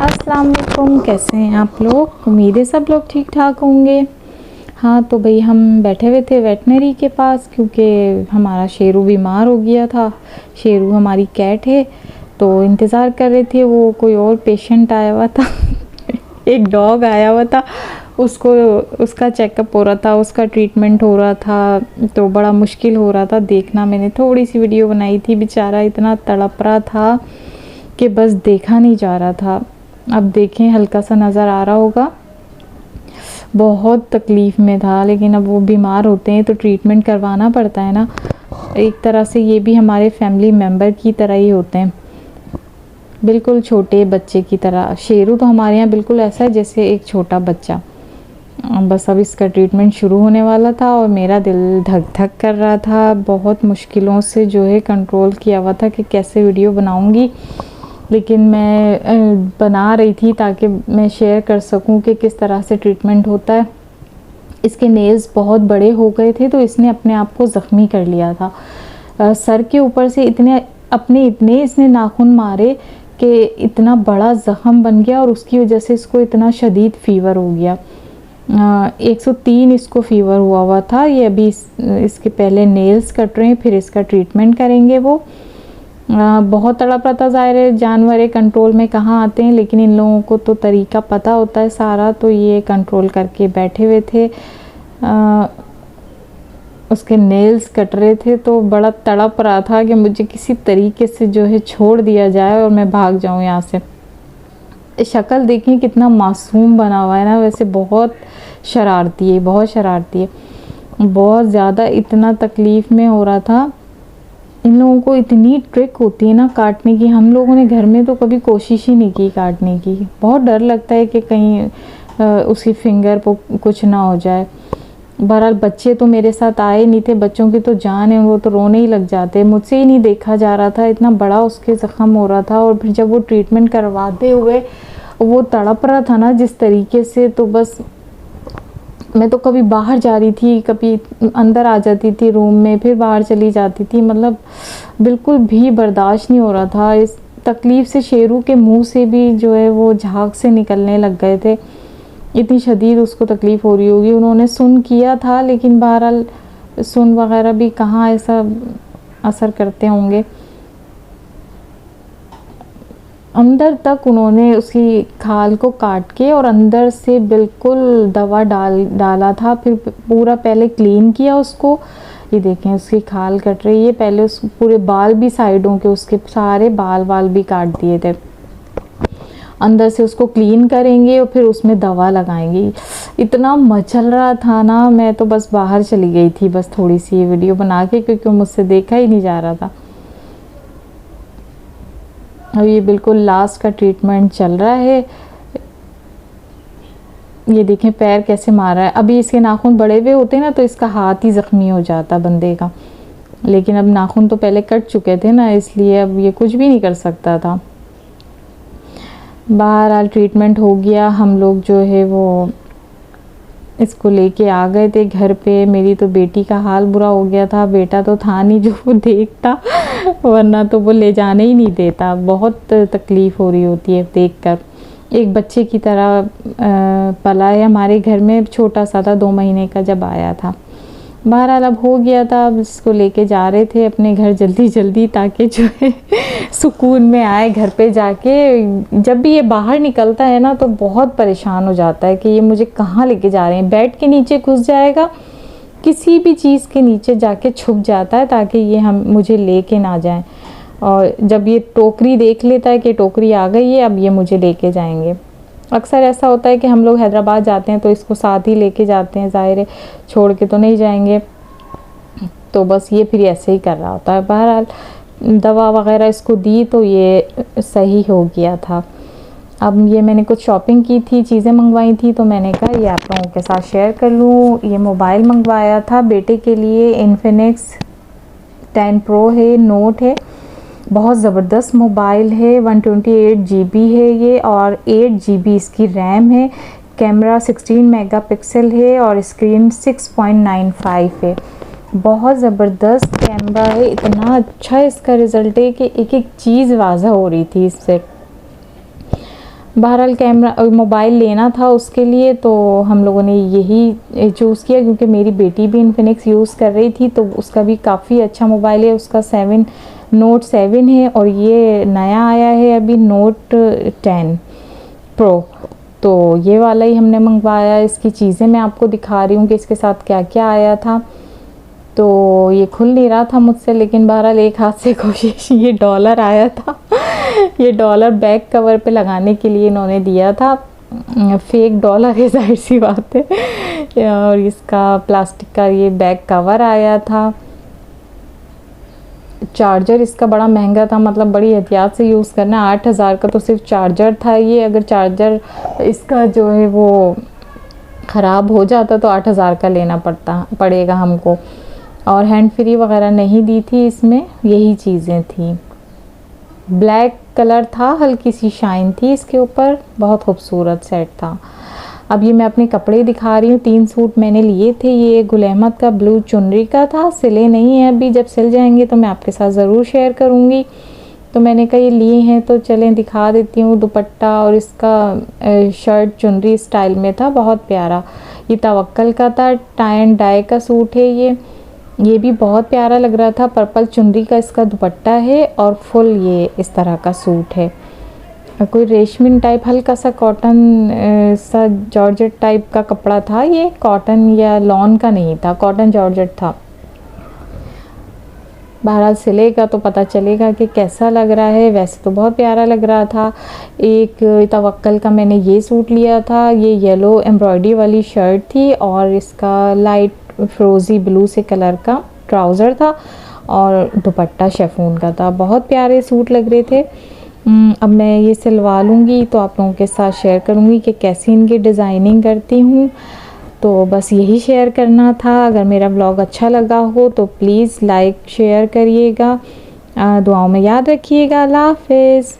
अस्सलाम वालेकुम, कैसे हैं आप लोग। उम्मीद है सब लोग ठीक ठाक होंगे। हाँ तो भाई हम बैठे हुए थे वेटनरी के पास क्योंकि हमारा शेरू बीमार हो गया था। शेरू हमारी कैट है तो इंतज़ार कर रहे थे, वो कोई और पेशेंट आया हुआ था एक डॉग आया हुआ था, उसको उसका चेकअप हो रहा था, उसका ट्रीटमेंट हो रहा था, तो बड़ा मुश्किल हो रहा था देखना। मैंने थोड़ी सी वीडियो बनाई थी, बेचारा इतना तड़प रहा था कि बस देखा नहीं जा रहा था। अब देखें, हल्का सा नज़र आ रहा होगा, बहुत तकलीफ़ में था। लेकिन अब वो बीमार होते हैं तो ट्रीटमेंट करवाना पड़ता है ना। एक तरह से ये भी हमारे फैमिली मेम्बर की तरह ही होते हैं, बिल्कुल छोटे बच्चे की तरह। शेरू तो हमारे यहाँ बिल्कुल ऐसा है जैसे एक छोटा बच्चा। बस अब इसका ट्रीटमेंट शुरू होने वाला था और मेरा दिल धक धक कर रहा था। बहुत मुश्किलों से जो है कंट्रोल किया हुआ था कि कैसे वीडियो बनाऊंगी, लेकिन मैं बना रही थी ताकि मैं शेयर कर सकूं कि किस तरह से ट्रीटमेंट होता है। इसके नेल्स बहुत बड़े हो गए थे तो इसने अपने आप को ज़ख्मी कर लिया था। सर के ऊपर से इतने इसने नाखून मारे कि इतना बड़ा ज़ख़म बन गया और उसकी वजह से इसको इतना शदीद फ़ीवर हो गया। 103 इसको फ़ीवर हुआ था। ये अभी इसके पहले नेल्स कट रहे हैं, फिर इसका ट्रीटमेंट करेंगे। वो बहुत तड़प रहा था। ज़ाहिर है जानवर कंट्रोल में कहाँ आते हैं, लेकिन इन लोगों को तो तरीका पता होता है सारा, तो ये कंट्रोल करके बैठे हुए थे। उसके नेल्स कट रहे थे तो बड़ा तड़प रहा था कि मुझे किसी तरीके से जो है छोड़ दिया जाए और मैं भाग जाऊं यहाँ से। शक्ल देखें कितना मासूम बना हुआ है ना, वैसे बहुत शरारती है, बहुत शरारती है, बहुत ज़्यादा। इतना तकलीफ़ में हो रहा था। इन लोगों को इतनी ट्रिक होती है ना काटने की, हम लोगों ने घर में तो कभी कोशिश ही नहीं की काटने की। बहुत डर लगता है कि कहीं उसकी फिंगर पर कुछ ना हो जाए। बहरहाल बच्चे तो मेरे साथ आए नहीं थे, बच्चों की तो जान है, वो तो रोने ही लग जाते। मुझसे ही नहीं देखा जा रहा था, इतना बड़ा उसके ज़ख़म हो रहा था। और फिर जब वो ट्रीटमेंट करवाते हुए वो तड़प रहा था ना जिस तरीके से, तो बस मैं तो कभी बाहर जा रही थी, कभी अंदर आ जाती थी रूम में, फिर बाहर चली जाती थी। मतलब बिल्कुल भी बर्दाश्त नहीं हो रहा था। इस तकलीफ़ से शेरू के मुंह से भी जो है वो झाग से निकलने लग गए थे, इतनी शदीद उसको तकलीफ़ हो रही होगी। उन्होंने सुन किया था, लेकिन बहरहाल सुन वगैरह भी कहाँ ऐसा असर करते होंगे। अंदर तक उन्होंने उसकी खाल को काट के और अंदर से बिल्कुल दवा डाला था, फिर पूरा पहले क्लीन किया उसको। ये देखें उसकी खाल कट रही है। पहले उस पूरे बाल भी साइडों के उसके सारे बाल भी काट दिए थे। अंदर से उसको क्लीन करेंगे और फिर उसमें दवा लगाएंगे। इतना मचल रहा था ना, मैं तो बस बाहर चली गई थी बस थोड़ी सी ये वीडियो बना के, क्योंकि मुझसे देखा ही नहीं जा रहा था। अब ये बिल्कुल लास्ट का ट्रीटमेंट चल रहा है। ये देखें पैर कैसे मार रहा है। अभी इसके नाखून बड़े हुए होते ना तो इसका हाथ ही ज़ख्मी हो जाता बंदे का, लेकिन अब नाखून तो पहले कट चुके थे ना, इसलिए अब ये कुछ भी नहीं कर सकता था। बहरहाल ट्रीटमेंट हो गया। हम लोग जो है वो इसको लेके आ गए थे घर पे। मेरी तो बेटी का हाल बुरा हो गया था, बेटा तो था नहीं जो वो देखता, वरना तो वो ले जाने ही नहीं देता। बहुत तकलीफ़ हो रही होती है देखकर। एक बच्चे की तरह पला है हमारे घर में, छोटा सा था, 2 महीने का जब आया था। बहरहाल अब हो गया था, अब इसको लेके जा रहे थे अपने घर जल्दी जल्दी, ताकि जो है सुकून में आए घर पे जाके। जब भी ये बाहर निकलता है ना तो बहुत परेशान हो जाता है कि ये मुझे कहाँ लेके जा रहे हैं। बेड के नीचे घुस जाएगा, किसी भी चीज़ के नीचे जाके छुप जाता है ताकि ये मुझे लेके ना जाएं। और जब ये टोकरी देख लेता है कि टोकरी आ गई है, अब ये मुझे लेके जाएंगे। अक्सर ऐसा होता है कि हम लोग हैदराबाद जाते हैं तो इसको साथ ही लेके जाते हैं, ज़ाहिर है छोड़ के तो नहीं जाएंगे। तो बस ये फिर ऐसे ही कर रहा होता है। बहरहाल दवा वगैरह इसको दी तो ये सही हो गया था। अब ये मैंने कुछ शॉपिंग की थी, चीज़ें मंगवाई थी, तो मैंने कहा ये आप लोगों के साथ शेयर कर लूँ। ये मोबाइल मंगवाया था बेटे के लिए, इन्फिनिक्स 10 प्रो है, नोट है। बहुत ज़बरदस्त मोबाइल है, 128 GB है ये, और 8 GB इसकी रैम है। कैमरा 16 मेगापिक्सल है और स्क्रीन 6.95 है। बहुत ज़बरदस्त कैमरा है, इतना अच्छा इसका रिज़ल्ट है कि एक एक चीज़ वाज़ह हो रही थी इससे। बहरहाल कैमरा मोबाइल लेना था उसके लिए, तो हम लोगों ने यही चूज़ किया क्योंकि मेरी बेटी भी इन्फिनिक्स यूज़ कर रही थी, तो उसका भी काफ़ी अच्छा मोबाइल है, उसका नोट 7 है और ये नया आया है अभी नोट 10 प्रो। तो ये वाला ही हमने मंगवाया। इसकी चीज़ें मैं आपको दिखा रही हूँ कि इसके साथ क्या क्या आया था। तो ये खुल नहीं रहा था मुझसे, लेकिन बहरहाल एक हाथ से कोशिश। ये डॉलर आया था ये डॉलर बैक कवर पे लगाने के लिए इन्होंने दिया था। फेक डॉलर है, जाहिर सी बात है। और इसका प्लास्टिक का ये बैक कवर आया था। चार्जर इसका बड़ा महंगा था, मतलब बड़ी एहतियात से यूज़ करना। 8000 का तो सिर्फ चार्जर था ये। अगर चार्जर इसका जो है वो ख़राब हो जाता तो 8000 का लेना पड़ेगा हमको। और हैंड फ्री वगैरह नहीं दी थी इसमें, यही चीज़ें थी। ब्लैक कलर था, हल्की सी शाइन थी इसके ऊपर, बहुत खूबसूरत सेट था। अब ये मैं अपने कपड़े दिखा रही हूँ। 3 सूट मैंने लिए थे। ये गुल अहमद का ब्लू चुनरी का था, सिले नहीं है अभी, जब सिल जाएंगे तो मैं आपके साथ ज़रूर शेयर करूँगी। तो मैंने कहा ये लिए हैं तो चलें दिखा देती हूँ। दुपट्टा और इसका शर्ट चुनरी स्टाइल में था, बहुत प्यारा। ये तवक्कल का था, टाई एंड डाई का सूट है ये भी बहुत प्यारा लग रहा था। पर्पल चुनरी का इसका दुपट्टा है और फुल ये इस तरह का सूट है। कोई रेशमी टाइप, हल्का सा कॉटन सा जॉर्जेट टाइप का कपड़ा था। ये कॉटन या लॉन का नहीं था, कॉटन जॉर्जेट था। बहरहाल सिलेगा तो पता चलेगा कि कैसा लग रहा है। वैसे तो बहुत प्यारा लग रहा था। एक तवक्कल का मैंने ये सूट लिया था। ये येलो एम्ब्रॉयडरी वाली शर्ट थी और इसका लाइट फ्रोज़ी ब्लू से कलर का ट्राउज़र था और दुपट्टा शिफॉन का था। बहुत प्यारे सूट लग रहे थे। अब मैं ये सिलवा लूँगी तो आप लोगों के साथ शेयर करूँगी कि कैसे इनकी डिज़ाइनिंग करती हूँ। तो बस यही शेयर करना था। अगर मेरा व्लॉग अच्छा लगा हो तो प्लीज़ लाइक शेयर करिएगा, दुआओं में याद रखिएगा। अल्लाह हाफ़िज़।